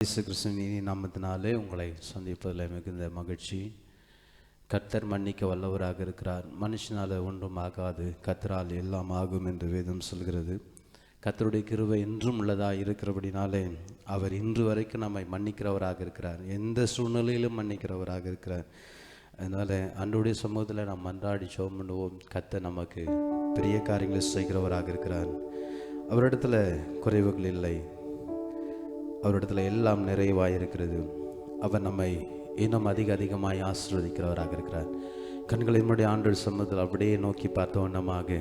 இயேசு கிறிஸ்துவின் நாமத்தினாலே உங்களை சந்திப்பதில் மிகுந்த மகிழ்ச்சி. கர்த்தர் மன்னிக்க வல்லவராக இருக்கிறார். மனுஷனால் ஒன்றும் ஆகாது, கர்த்தரால் எல்லாம் ஆகும் என்று வேதம் சொல்கிறது. கர்த்தருடைய கிருபை என்றும் உள்ளதாக இருக்கிறபடினாலே அவர் இன்று வரைக்கும் நம்மை மன்னிக்கிறவராக இருக்கிறார். எந்த சூழ்நிலையிலும் மன்னிக்கிறவராக இருக்கிறார். அதனால் அன்றைய சமூகத்தில் நாம் மன்றாடி ஜெபம் பண்ணுவோம். கர்த்தர் நமக்கு பெரிய காரியங்களை செய்கிறவராக இருக்கிறார். அவரிடத்தில் குறைவுகள் இல்லை, அவரிடத்தில் எல்லாம் நிறைவாக இருக்கிறது. அவர் நம்மை இன்னும் அதிகமாய் ஆசீர்வதிக்கிறவராக இருக்கிறார். கண்களை நம்முடைய ஆண்டவர் சமூகத்தில் அப்படியே நோக்கி பார்த்த வண்ணமாக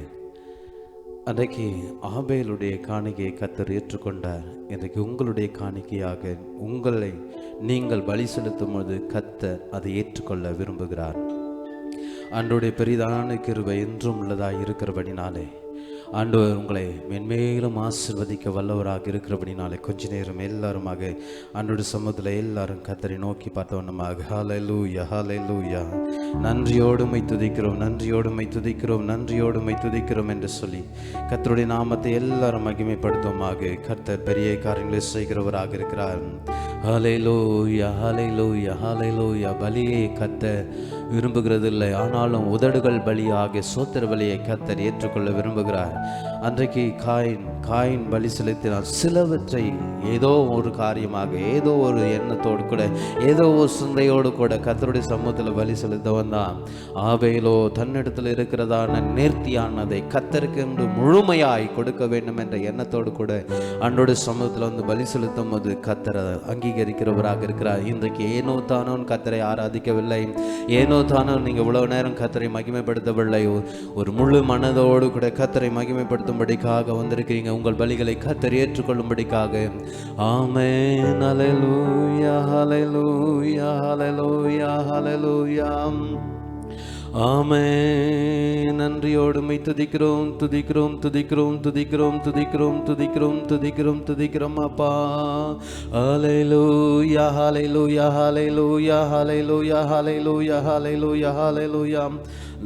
அன்றைக்கு ஆபேலுடைய காணிக்கையை கர்த்தர் ஏற்றுக்கொண்டார். இன்றைக்கு உங்களுடைய காணிக்கையாக உங்களை நீங்கள் பலி செலுத்தும் போது கர்த்தர் அதை ஏற்றுக்கொள்ள விரும்புகிறார். ஆண்டவருடைய பெரிதான கிருபை என்றும் உள்ளதாக இருக்கிறபடினாலே ஆண்டவர் உங்களை மென்மேலும் ஆசீர்வதிக்க வல்லவராக இருக்கிறபடினாலே கொஞ்ச நேரம் எல்லாருமாக ஆண்டோட சமூகத்தில் எல்லாரும் கர்த்தரை நோக்கி பார்த்தவண்ணமாக ஹல்லேலூயா ஹல்லேலூயா, நன்றியோடுமை துதிக்கிறோம், நன்றியோடுமை துதிக்கிறோம், நன்றியோடுமை துதிக்கிறோம் என்று சொல்லி கர்த்தருடைய நாமத்தை எல்லாரும் மகிமைப்படுத்துவோமாக. கர்த்தர் பெரிய காரியங்களை செய்கிறவராக இருக்கிறார். ஹல்லேலூயா ஹல்லேலூயா ஹல்லேலூயா. பலியை கர்த்தர் விரும்புகிறது இல்லை, ஆனாலும் உதடுகள் பலியாக சோத்திர பலியை கர்த்தர் ஏற்றுக்கொள்ள விரும்புகிறார். அன்றைக்கு காயின் பலி செலுத்தினார். சிலவற்றை ஏதோ ஒரு காரியமாக, ஏதோ ஒரு எண்ணத்தோடு கூட, ஏதோ ஒரு சிந்தையோடு கூட கர்த்தருடைய சமூகத்தில் பலி செலுத்த வந்தான். ஆபேலோ தன்னிடத்தில் இருக்கிறதான நேர்த்தியானதை கர்த்தருக்கு என்று முழுமையாய் கொடுக்க வேண்டும் என்ற எண்ணத்தோடு கூட அன்றோட சமூகத்தில் வந்து பலி செலுத்தும் போது கர்த்தரை அங்கீகரிக்கிறவராக இருக்கிறார். இன்றைக்கு ஏனோ தானோன்னு கர்த்தரை ஆராதிக்கவில்லை, ஏனோ தானோ நீங்கள் இவ்வளவு நேரம் கர்த்தரை மகிமைப்படுத்தவில்லை, ஒரு முழு மனதோடு கூட கர்த்தரை மகிமைப்படுத்தும்படிக்காக வந்திருக்கிறீங்க. உங்கள் பலிகளை கர்த்தர் ஏற்றுக்கொள்ளும்படிக்காக. ஆமென். ஹல்லேலூயா ஹல்லேலூயா ஹல்லேலூயா ஹல்லேலூயா. ஆமென். நன்றியோடுமை துதிக்கிறோம் துதிக்கிறோம் துதிக்கிறோம் துதிக்கிறோம் துதிக்கிறோம் துதிக்கிறோம் துதிக்கிறோம் துதிக்கிறோம் அப்பா. ஹல்லேலூயா ஹல்லேலூயா ஹல்லேலூயா ஹல்லேலூயா ஹல்லேலூயா ஹல்லேலூயா ஹல்லேலூயா.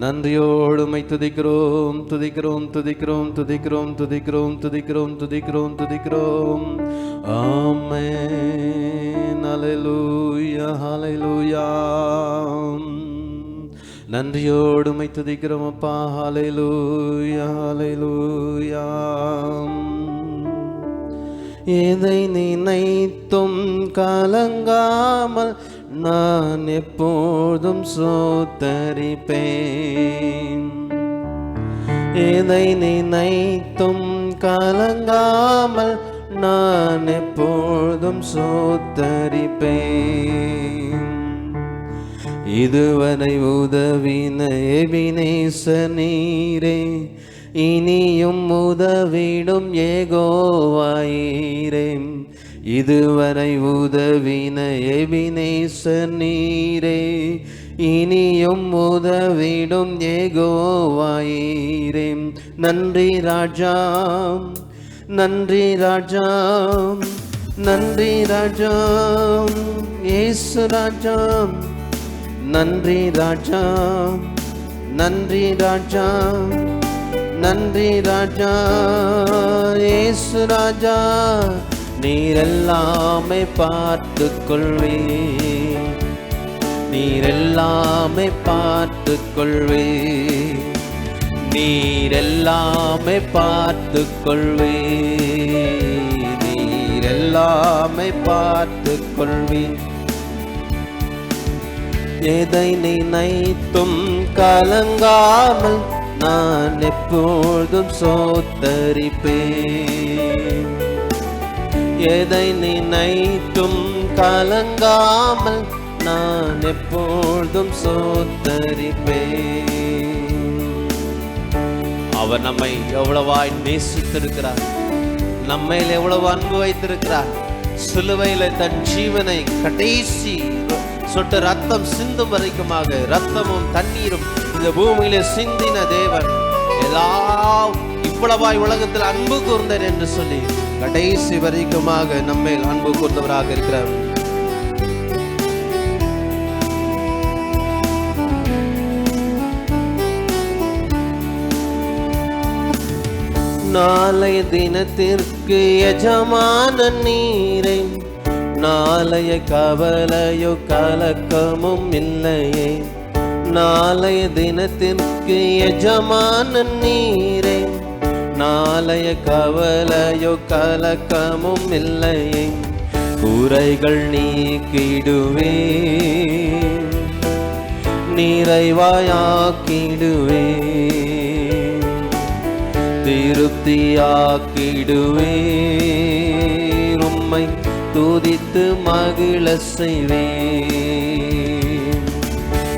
நன்றியோடுமை துதிக்கிறோம் துதிக்கிறோம் துதிக்கிறோம் துதிக்கிறோம் துதிக்கிறோம் துதிக்கிறோம் துதிக்கிறோம் துதிக்கிறோம். ஆமென். ஹல்லேலூயா ஹல்லேலூயா. நன்றியோடுமை துதிக்கிறோம் அப்பா. ஹல்லேலூயா ஹல்லேலூயா. எதை நினைத்தும் கலங்காமல் நான் எப்போதும் சோத்தரிப்பேன். எதை நினைத்தும் கலங்காமல் நான் எப்போதும் சோத்தரிப்பேன். இதுவரை உதவின எபினேசர் நீரே, இனியும் உதவிடும் யெகோவாயீரே. இதுவரை உதவின எபினேசர் நீரே, இனியும் உதவிடும் யெகோவாயீரே. நன்றி ராஜா நன்றி ராஜா நன்றி ராஜா இயேசு ராஜா. நன்றி ராஜா நன்றி ராஜா நன்றி ராஜா இயேசு ராஜா. நீரெல்லாமே பார்த்து கொள்வே, நீரெல்லாமே பார்த்து கொள்வே, நீரெல்லாமே பார்த்து கொள்வே, நீரெல்லாமே பார்த்து கொள்வே. எதை நினைத்தும் கலங்காமல் நான் எப்போதும் சோத்தரிப்பேன். எதை நினைத்தும் கலங்காமல் நான் எப்போதும் சோத்தரிப்பேன். அவர் நம்மை எவ்வளவாய் நேசித்திருக்கிறார், நம்மையில் எவ்வளவு அன்பு வைத்திருக்கிறார். சிலுவையில தன் ஜீவனை கடைசி சொட்டு ரத்தம் சிந்தும் வரைக்குமாக ரத்தமும் தண்ணீரும் இந்த பூமியில சிந்தின தேவன் எல்லாம் இவ்வளவாய் உலகத்தில் அன்பு கூர்ந்தார் என்று சொல்லி கடைசி வரைக்குமாக நம்மேல் அன்பு கூர்ந்தவராக இருக்கிறார். நாளைய தினத்திற்கு எஜமான நீரை நாளைய கவலையோ கலக்கமும் இல்லையே, நாளைய தினத்திற்கு எஜமானன் நீரே. நாளைய கவலையோ கலக்கமும் இல்லையே, குறைகள் நீக்கிடுவே, நிறைவாயாக்கிடுவே, திருப்தியாக்கிடுவே, உம்மை துதித்து மகிழ செய்வே.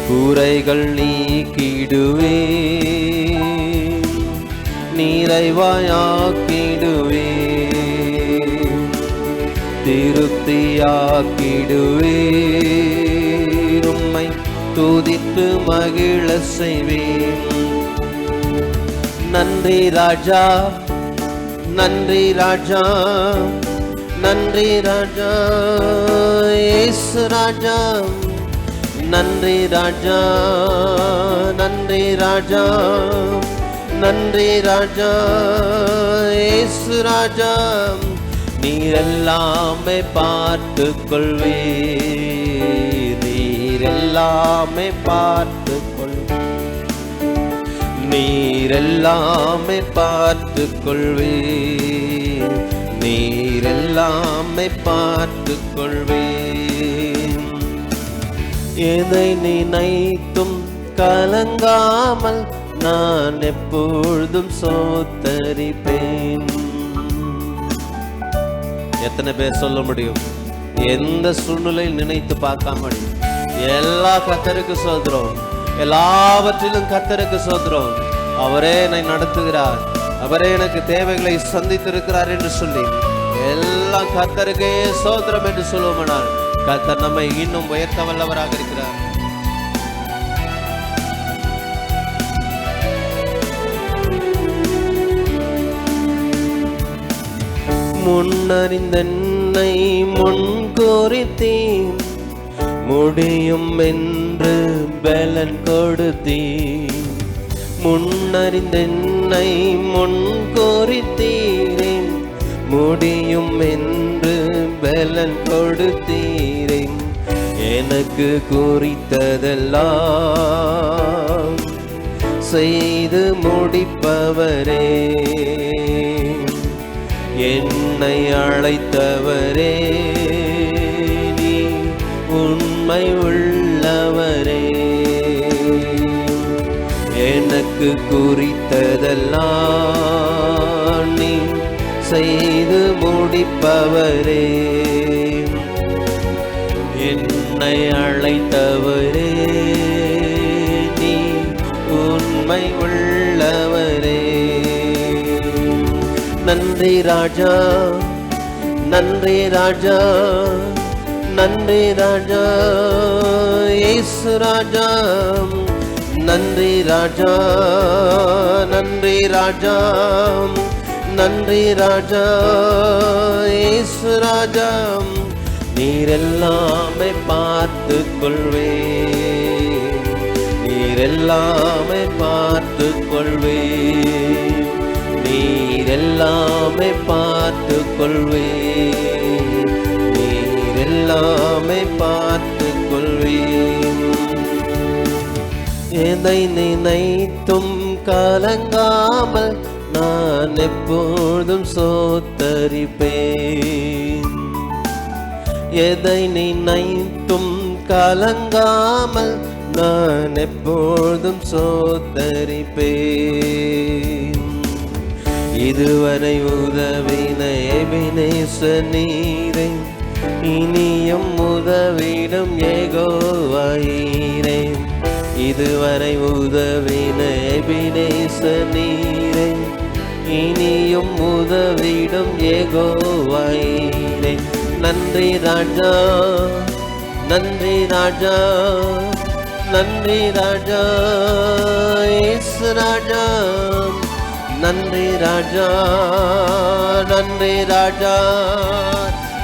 குறைகள் நீக்கிடுவே, நிறைவாயாக்கிடுவே, திருப்தியாக்கிடுவே, உம்மை துதித்து மகிழ செய்வேன். நன்றி ராஜா, நன்றி ராஜா, நன்றி ராஜா, இயேசு ராஜா. நன்றி ராஜா, நன்றி ராஜா, நன்றி ராஜா, இயேசு ராஜா. நீர் எல்லாமே பார்த்து கொள்வே, நீர் எல்லாமே பார்த்து கொள், நீர் எல்லாமே பார்த்து கொள்வே, நீர் எல்லாமே பார்த்து கொள்வே. எதை நினைத்தும் கலங்காமல் நான் எப்பொழுதும் சோத்தரிப்பேன். எத்தனை பேர் சொல்ல முடியும்? எந்த சூழ்நிலையில் நினைத்து பார்க்காம எல்லா கர்த்தருக்கு சோதரம், எல்லாவற்றிலும் கர்த்தருக்கு சோதரம். அவரே என்னை நடத்துகிறார், அவரே எனக்கு தேவைகளை சந்தித்திருக்கிறார் என்று சொல்லி எல்லாம் கர்த்தருக்கே சோதரம் என்று சொல்லுவோமானால் கர்த்தர் நம்மை இன்னும் உயர்த்த வல்லவராக இருக்கிறார். முன்னறிந்தென்னை முன்குறித்தீர், முடியும் என்று பலன் கொடுத்தீர். முன்னறிந்தென்னை முன்குறித்தீரே, முடியும் என்று பலன் கொடுத்தீரே. எனக்கு குறித்ததெல்லாம் செய்து முடிப்பவரே, என்னை அழைத்தவரே, நீ உண்மை உள்ளவரே. எனக்கு குறித்ததெல்லாம் நீ செய்து முடிப்பவரே, என்னை அழைத்தவரே, நீ உண்மை உள்ளவரே. நன்றி ராஜா, நன்றி ராஜா, நன்றி ராஜா, இயேசு ராஜா. நன்றி ராஜா, நன்றி ராஜா, நன்றி ராஜா, இயேசு ராஜா. நீர் எல்லாமே பார்த்து கொள்வே, நீர் எல்லாமே பார்த்து கொள்வே, நீர் எல்லாமே பார்த்து கொள்வே, நீர் எல்லாமே பார்த்து கொள்வே. எதை நினைத்தும் கலங்காமல் நான் எப்பொழுதும் சோத்தரிப்பேன். எதை நினைத்தும் கலங்காமல் நான் எப்பொழுதும் சோத்தரிப்பேன். இதுவரை உதவின எபினேசர் நீரே, இனியும் உதவிடும் யெகோவாயீரே. இதுவரை உதவின எபினேசர் நீரே, இனியும் உதவிடும் யெகோவாயீரே. நன்றி ராஜா, நன்றி ராஜா, நன்றி ராஜா, இயேசு ராஜா. நன்றி ராஜா, நன்றி ராஜா,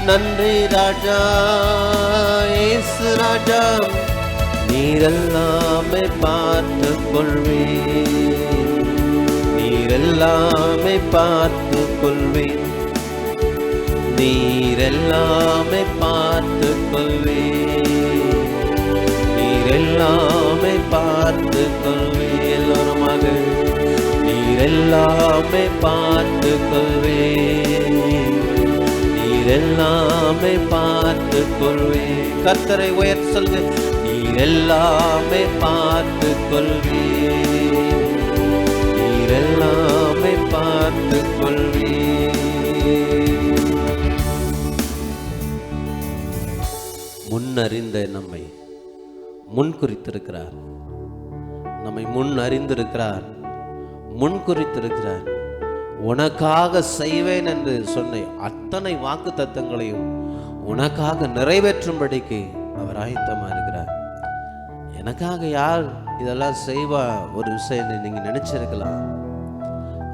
நன்றி ராஜா, இயேசு ராஜா. நீரெல்லாமே பார்த்து கொள்வே, நீரெல்லாமே பார்த்து கொள்வே, நீரெல்லாமே பார்த்து கொள்வே, நீர் எல்லாமே பார்த்து கொள்வே. எல்லோருமாக நீர் எல்லாமே பார்த்து கொள்வே, நீர் எல்லாமே பார்த்து கொள்வே. கர்த்தரை உயர்த்தி சொல்லு, நீர் எல்லாமே பார்த்து கொள்வே, நீர் எல்லாமே பார்த்து கொள்வே. முன்னறிந்த நம்மை முன்குறித்திருக்கிறார், நம்மை முன் அறிந்திருக்கிறார், முன்குறித்திருக்கிறார். உனக்காக செய்வேன் என்று சொன்ன அத்தனை வாக்கு தத்தங்களையும் உனக்காக நிறைவேற்றும்படிக்கு அவர் ஆயத்தமா இருக்கிறார். எனக்காக யார் இதெல்லாம் செய்வா ஒரு விஷயம் நீங்க நினைச்சிருக்கலாம்.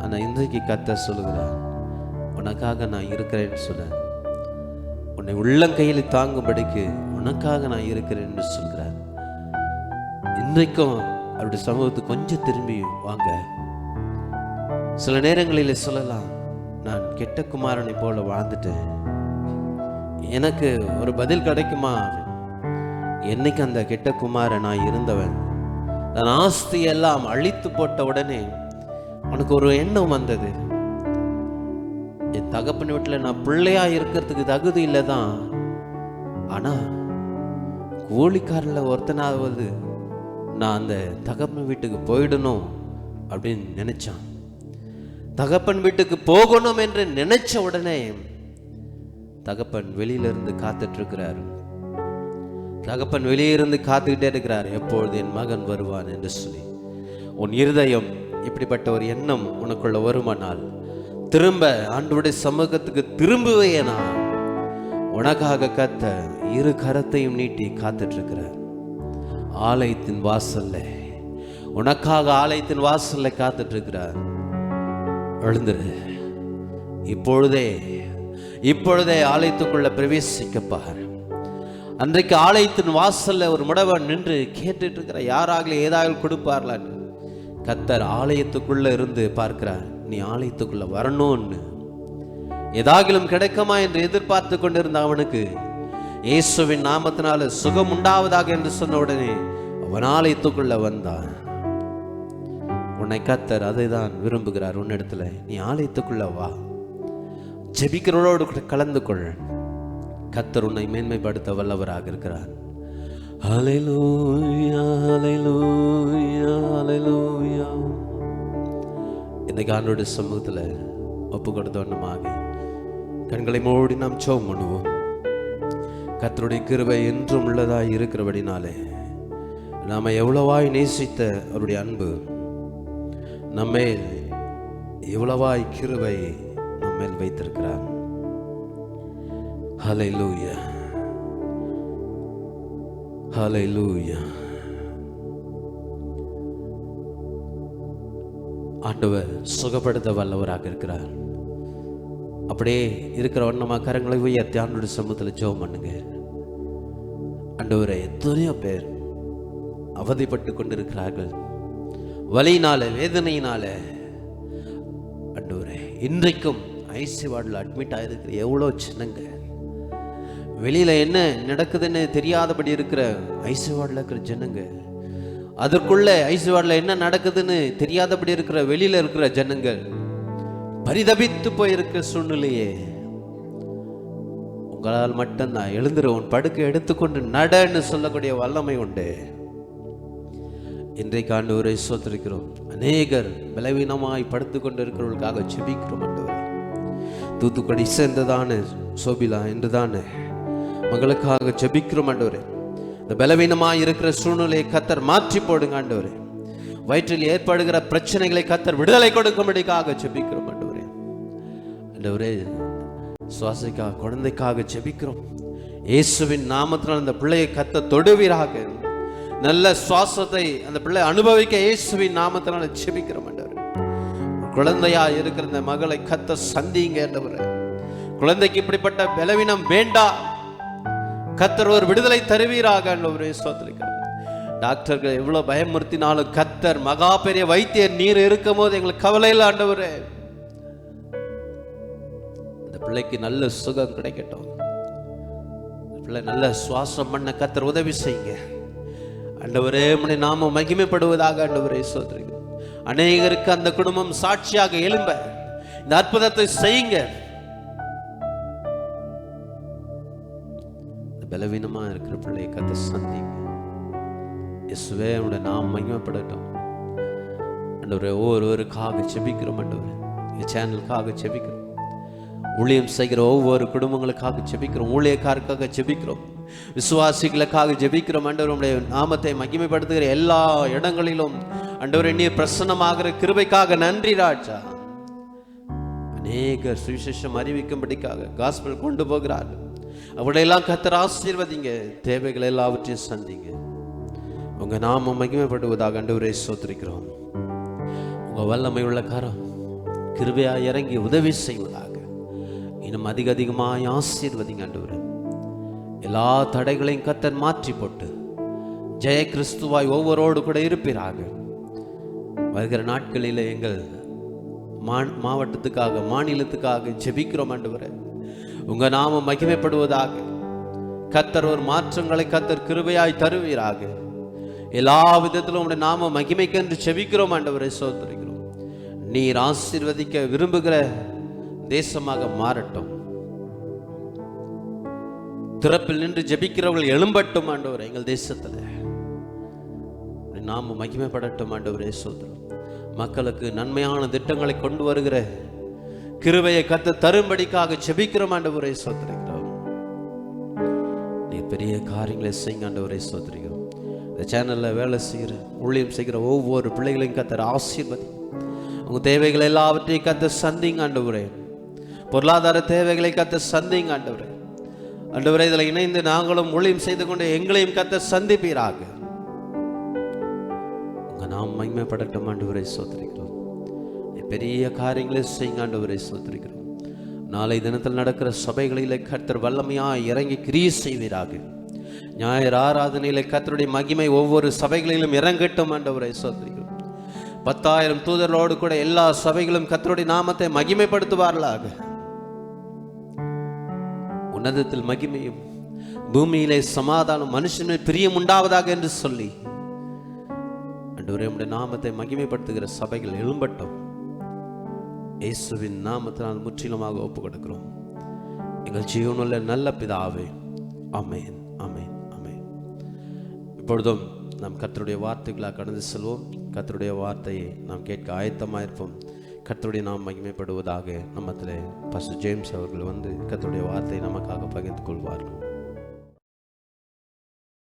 ஆனா இன்றைக்கு கர்த்தர் சொல்லுகிறார், உனக்காக நான் இருக்கிறேன்னு சொல்ல, உன்னை உள்ளங்கையில் தாங்கும்படிக்கு உனக்காக நான் இருக்கிறேன் என்று சொல்கிறார். இன்றைக்கும் அவருடைய சமூகத்துக்கு கொஞ்சம் திரும்பி வாங்க. சில நேரங்களில் சொல்லலாம், நான் கெட்ட குமாரனை போல வாழ்ந்துட்டேன், எனக்கு ஒரு பதில் கிடைக்குமா? என்னைக்கு அந்த கெட்ட குமாரன் நான் இருந்தவன், நான் ஆஸ்தி எல்லாம் அழித்து போட்ட உடனே உனக்கு ஒரு எண்ணம் வந்தது, என் தகப்பன் வீட்டில் நான் பிள்ளையா இருக்கிறதுக்கு தகுதி இல்லை தான், ஆனா கூலிக்காரில் ஒருத்தனாவது நான் அந்த தகப்பன் வீட்டுக்கு போயிடணும் அப்படின்னு நினைச்சான். தகப்பன் வீட்டுக்கு போகணும் என்று நினைச்ச உடனே தகப்பன் வெளியிலிருந்து காத்துட்டு இருக்கிறார். தகப்பன் வெளியிருந்து காத்துக்கிட்டே இருக்கிறார், எப்பொழுது என் மகன் வருவான் என்று சொல்லி. உன் இருதயம் இப்படிப்பட்ட ஒரு எண்ணம் உனக்குள்ள வருமானால் திரும்ப ஆண்டவருடைய சமூகத்துக்கு திரும்புவேனா, உனக்காக கர்த்தர் இரு கரத்தையும் நீட்டி காத்துட்டு இருக்கிறார். ஆலயத்தின் வாசல்ல உனக்காக ஆலயத்தின் வாசல்ல காத்துட்டு இருக்கிறார். எழுந்துரு, இப்பொழுதே ஆலயத்துக்குள்ள பிரவேசிக்கப்பார். அன்றைக்கு ஆலயத்தின் வாசல்ல ஒரு முடவன் நின்று கேட்டுட்டு இருக்கிற, யாராக ஏதாவது கொடுப்பார்களான்னு. கர்த்தர் ஆலயத்துக்குள்ள இருந்து பார்க்கிறார், நீ ஆலயத்துக்குள்ள வரணும்னு. ஏதாகிலும் கிடைக்குமா என்று எதிர்பார்த்து கொண்டிருந்த அவனுக்கு இயேசுவின் நாமத்தினால சுகம் உண்டாவதாக என்று சொன்ன உடனே அவன் ஆலயத்துக்குள்ள வந்தான். உன்னை கர்த்தர் அதை தான் விரும்புகிறார். உன்னிடத்துல நீ ஆலயத்துக்குள்ள வா, ஜெபிக்கிறவரோடு கலந்து கொள். கர்த்தர் உன்னை மேன்மைப்படுத்த வல்லவராக இருக்கிறார். ஹல்லேலூயா, ஹல்லேலூயா, ஹல்லேலூயா. இன்னைக்கு ஆண்டவருடைய சமூகத்துல ஒப்பு கொடுத்தவண்ணமாக கண்களை மூடி நாம் ஜெபம் பண்ணுவோம். கர்த்தருடைய கிருபை என்றும் உள்ளதாய் இருக்கிறபடினாலே நாம எவ்வளவாய் நேசித்த அவருடைய அன்பு நம்மேல் எவ்வளவாய் கிருபை நம்மேல் வைத்திருக்கிறார். ஹல்லேலூயா, ஹல்லேலூயா. ஆண்டவர் சுகப்படுத்த வல்லவராக இருக்கிறார். அப்படியே இருக்கிற வண்ணமா கரங்களை உயர்த்தி ஆண்டவருடைய சமூகத்தில் ஜெபம் பண்ணுங்க. ஆண்டவரே, எத்தனையோ பேர் அவதிப்பட்டு கொண்டிருக்கிறார்கள், வலியினால வேதனையினால. ஆண்டவரே, இன்றைக்கும் ஐசி வார்டில் அட்மிட் ஆகிருக்கிற எவ்வளோ சின்னங்க, வெளியில என்ன நடக்குதுன்னு தெரியாதபடி இருக்கிற ஐசி வார்டில் இருக்கிற ஜனங்க, அதற்குள்ள ஐசி வார்டில் என்ன நடக்குதுன்னு தெரியாதபடி இருக்கிற வெளியில இருக்கிற ஜனங்கள், பரிதபித்து போயிருக்கிற சூழ்நிலையே உங்களால் மட்டும்தான் எழுந்துரு, உன் படுக்கை எடுத்துக்கொண்டு நடன்னு சொல்லக்கூடிய வல்லமை உண்டு. இன்றைக்கு ஆண்டவரை ஸ்தோத்திரிக்கிறோம். அநேகர் பலவீனமாய் படுத்து கொண்டு இருக்கிறவர்களுக்காக ஜெபிக்கிறோம். ஆண்டவரே, தூத்துக்குடி சேர்ந்ததான சோபிலா என்றுதான மகளுக்காக ஜெபிக்கிறோம். ஆண்டவரே, இந்த பலவீனமாய் இருக்கிற சூழ்நிலையை கர்த்தர் மாற்றி போடுங்க. ஆண்டவரே, வயிற்றில் ஏற்படுகிற பிரச்சனைகளை கர்த்தர் விடுதலை கொடுக்கும்படிக்காக ஜெபிக்கிறோம். ஆண்டவரே, ஆண்டவரே, சுவாசிக்காக குழந்தைக்காக ஜெபிக்கிறோம். இயேசுவின் நாமத்தினால் அந்த பிள்ளையை கர்த்தர் தொடுவீராக. நல்ல சுவாசத்தை அந்த பிள்ளை அனுபவிக்க இயேசுவின் நாமத்தினால ஜெபிக்கிறோம். ஆண்டவரே, குழந்தையா இருக்கிற இந்த மகளை கர்த்தர் சந்திங்க. ஆண்டவரே, குழந்தைக்கு இப்படிப்பட்ட பலவீனம் வேண்டாம், கர்த்தர் ஒரு விடுதலை தருவீராக. ஆண்டவரே, ஸ்தோத்திரிக்கிறோம். டாக்டர்கள் எவ்வளவு பயமுறுத்தினாலும் கர்த்தர் மகா பெரிய வைத்தியர் நீர் இருக்கும் போது எங்களுக்கு கவலை இல்லை. ஆண்டவரே, இந்த பிள்ளைக்கு நல்ல சுகம் கிடைக்கட்டும். பிள்ளை நல்ல சுவாசம் பண்ண கர்த்தர் உதவி செய்யுங்க. ஆண்டவரே உம்முடைய நாமம் மகிமைப்படுவதாக. ஆண்டவரே ஸ்தோத்திரம். அநேகருக்கு அந்த குடும்பம் சாட்சியாக எழும்ப இந்த அற்புதத்தை செய்யுங்க. பலவீனமா இருக்கிற பிள்ளையை கர்த்தர் சந்திங்க. இயேசுவே உம்முடைய நாமம் மகிமைப்படட்டும். ஆண்டவரே ஒவ்வொருவருக்காக ஜெபிக்கிறோம். ஆண்டவரே இந்த சேனலுக்காக ஜெபிக்கிறோம். ஊழியம் செய்கிற ஒவ்வொரு குடும்பங்களுக்காக ஜெபிக்கிறோம். ஊழியக்காரருக்காக ஜெபிக்கிறோம். விசுவாசிகளுக்காக ஜெபிக்கிறோம். ஆண்டவர் உம்முடைய நாமத்தை மகிமைப்படுத்துகிற எல்லா இடங்களிலும் ஆண்டவரே நீர் பிரசன்னமாகிற கிருபைக்காக நன்றி ராஜா. அநேகர் சுவிசேஷம் அறிவிக்கும்படிக்காக காஸ்பல் கொண்டு போகிறார்கள். அவளையெல்லாம் கர்த்தர் ஆசீர்வதிங்க. தேவைகள் எல்லாவற்றையும் சந்திங்க. உங்க நாமம் மகிமைப்படுவதாக. ஆண்டவரே ஸ்தோத்திரிக்கிறோம். உங்க வல்லமை உள்ள கரம் கிருபையா இறங்கி உதவி செய்வதாக. இன்னும் அதிகமாய் ஆசீர்வதிங்க ஆண்டவரே. எல்லா தடைகளையும் கர்த்தர் மாற்றி போட்டு ஜெய கிறிஸ்துவாய் ஒவ்வொருவரோடு கூட இருப்பீராக. வருகிற நாட்களில் எங்கள் மாவட்டத்துக்காக மாநிலத்துக்காக ஜெபிக்கிறோம் ஆண்டவரே. உங்க நாமம் மகிமைப்படுவதாக. கர்த்தர் ஒரு மாற்றங்களை கர்த்தர் கிருபையாய் தருவீராக. எல்லா விதத்திலும் உடைய நாம மகிமைக்கென்று ஜெபிக்கிறோம் ஆண்டவரே ஸ்தோத்திரிக்கிறோம். நீர் ஆசீர்வதிக்க விரும்புகிற தேசமாக மாறட்டும். திறப்பில் நின்று ஜெபிக்கிறவர்கள் எழும்பட்டும் ஆண்டவரே. எங்கள் தேசத்துல நாம மகிமைப்படட்டும் ஆண்டவரே ஸ்தோத்திரம். மக்களுக்கு நன்மையான திட்டங்களை கொண்டு வருகிற கிருபையை கர்த்தர் தரும்படிக்காக ஜெபிக்கிறோம் ஆண்டவரே ஸ்தோத்திரிக்கிறோம். நீ பெரிய காரியங்களை செய்யுங்க ஆண்டவரே ஸ்தோத்திரிக்கிறோம். இந்த சேனல்ல வேலை செய்கிற ஊழியம் செய்கிற ஒவ்வொரு பிள்ளைகளையும் கர்த்தர் ஆசீர்வதி. உங்க தேவைகள் எல்லாவற்றையும் கர்த்தர் சந்திங்க ஆண்டவரே. பொருளாதார தேவைகளை கர்த்தர் சந்திங்க ஆண்டவரே. ஆண்டவரே இதில் இணைந்து நாங்களும் ஊழியம் செய்து கொண்டு எங்களையும் கர்த்தர் சந்திப்பீராக. உங்க நாம் மகிமைப்படட்டும் ஆண்டவரே ஸ்தோத்திரிக்கிறோம். பெரிய காரியங்களை செய்யுங்க ஆண்டவரே ஸ்தோத்திரிக்கிறோம். நாளை தினத்தில் நடக்கிற சபைகளிலே கர்த்தர் வல்லமையாய் இறங்கி கிரியை செய்வீராக. ஞாயிறு ஆராதனையிலே கர்த்தருடைய மகிமை ஒவ்வொரு சபைகளிலும் இறங்கட்டும் ஆண்டவரே ஸ்தோத்திரிக்கிறோம். 10,000 தூதர்களோடு கூட எல்லா சபைகளும் கர்த்தருடைய நாமத்தை மகிமைப்படுத்துவார்களாக. உன்னதத்தில் மகிமையும் பூமியிலே சமாதானம் மனுஷன் பிரியம் உண்டாவதாக என்று சொல்லி ஆண்டவரே உம்முடைய நாமத்தை மகிமைப்படுத்துகிற சபைகள் எழும்பட்டும். இயேசுவின் நாமத்தினால் முற்றிலுமாக ஒப்பு கொடுக்கிறோம் எங்கள் ஜீவனுள்ள நல்ல பிதாவே. ஆமென், ஆமென், ஆமென். இப்பொழுதும் நாம் கர்த்தருடைய வார்த்தைகளாக கடந்து செல்வோம். கர்த்தருடைய வார்த்தையை நாம் கேட்க ஆயத்தமாயிருப்போம். கர்த்தருடைய நாம் மகிமைப்படுவதாக. நம்மத்திலே பாஸ்டர் ஜேம்ஸ் அவர்கள் வந்து கர்த்தருடைய வார்த்தையை நமக்காக பகிர்ந்து கொள்வார்கள்.